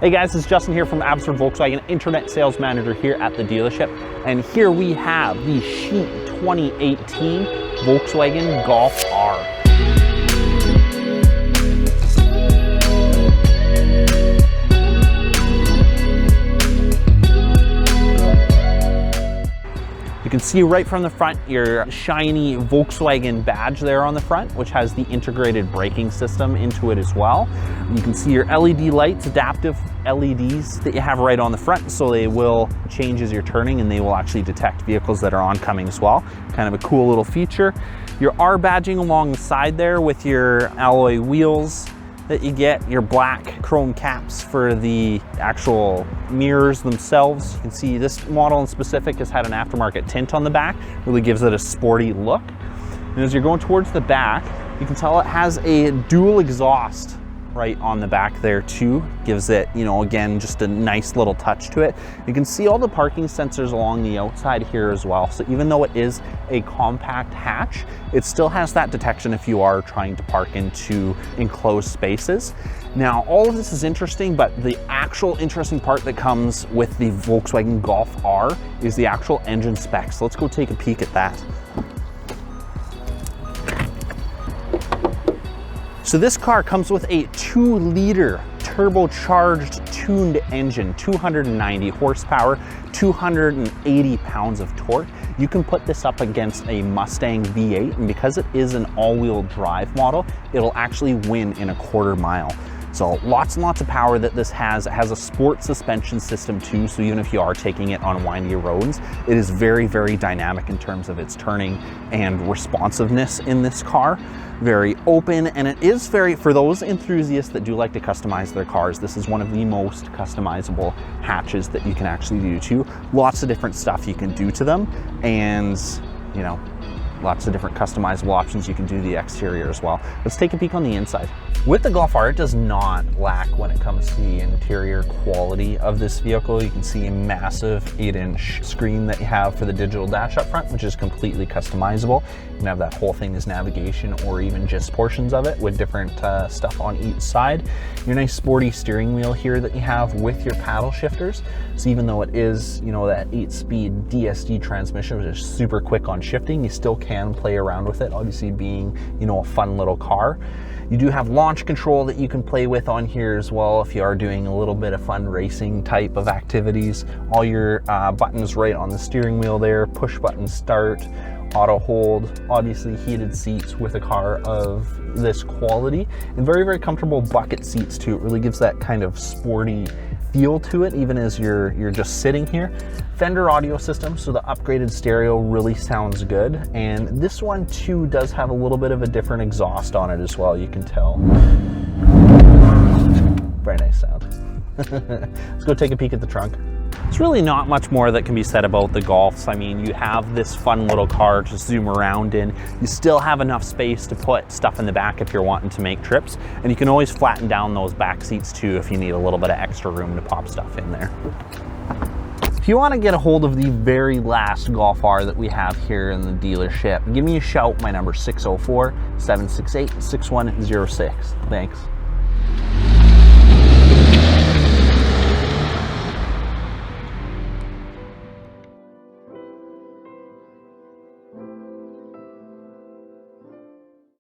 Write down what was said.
Hey guys, it's Justin here from Abbotsford Volkswagen, Internet Sales Manager here at the dealership. And here we have the chic 2018 Volkswagen Golf R. You can see right from the front your shiny Volkswagen badge there on the front, which has the integrated braking system into it as well. You can see your LED lights, adaptive LEDs that you have right on the front, so they will change as you're turning and they will actually detect vehicles that are oncoming as well. Kind of a cool little feature. Your R badging along the side there with your alloy wheels that you get, your black chrome caps for the actual mirrors themselves. You can see this model in specific has had an aftermarket tint on the back, really gives it a sporty look. And as you're going towards the back, you can tell it has a dual exhaust right on the back there too. Gives it, you know, again, just a nice little touch to it. You can see all the parking sensors along the outside here as well. So even though it is a compact hatch, it still has that detection if you are trying to park into enclosed spaces. Now, all of this is interesting, but the actual interesting part that comes with the Volkswagen Golf R is the actual engine specs. So let's go take a peek at that. So this car comes with a 2-liter turbocharged tuned engine, 290 horsepower, 280 pounds of torque. You can put this up against a Mustang V8, and because it is an all-wheel drive model, it'll actually win in a quarter mile. So lots and lots of power that this has. It has a sport suspension system too, so even if you are taking it on windy roads, it is very, very dynamic in terms of its turning and responsiveness in this car. Very open, and it is very, for those enthusiasts that do like to customize their cars, this is one of the most customizable hatches that you can actually do too. Lots of different stuff you can do to them, and you know, lots of different customizable options you can do to the exterior as well. Let's take a peek on the inside. With the Golf R, it does not lack when it comes to the interior quality of this vehicle. You can see a massive 8-inch screen that you have for the digital dash up front, which is completely customizable. You can have that whole thing as navigation or even just portions of it with different stuff on each side. Your nice sporty steering wheel here that you have with your paddle shifters. So even though it is, you know, that 8-speed DSD transmission, which is super quick on shifting, you still can play around with it, obviously being, you know, a fun little car. You do have launch control that you can play with on here as well if you are doing a little bit of fun racing type of activities. All your buttons right on the steering wheel there, push button start, auto hold, obviously heated seats with a car of this quality, and very, very comfortable bucket seats too. It really gives that kind of sporty feel to it even as you're just sitting here. Fender audio system, so the upgraded stereo really sounds good, and this one too does have a little bit of a different exhaust on it as well, you can tell. Very nice sound. Let's go take a peek at the trunk. It's really not much more that can be said about the Golfs. I mean, you have this fun little car to zoom around in. You still have enough space to put stuff in the back if you're wanting to make trips. And you can always flatten down those back seats too if you need a little bit of extra room to pop stuff in there. If you want to get a hold of the very last Golf R that we have here in the dealership, give me a shout. My number is 604-768-6106. Thanks.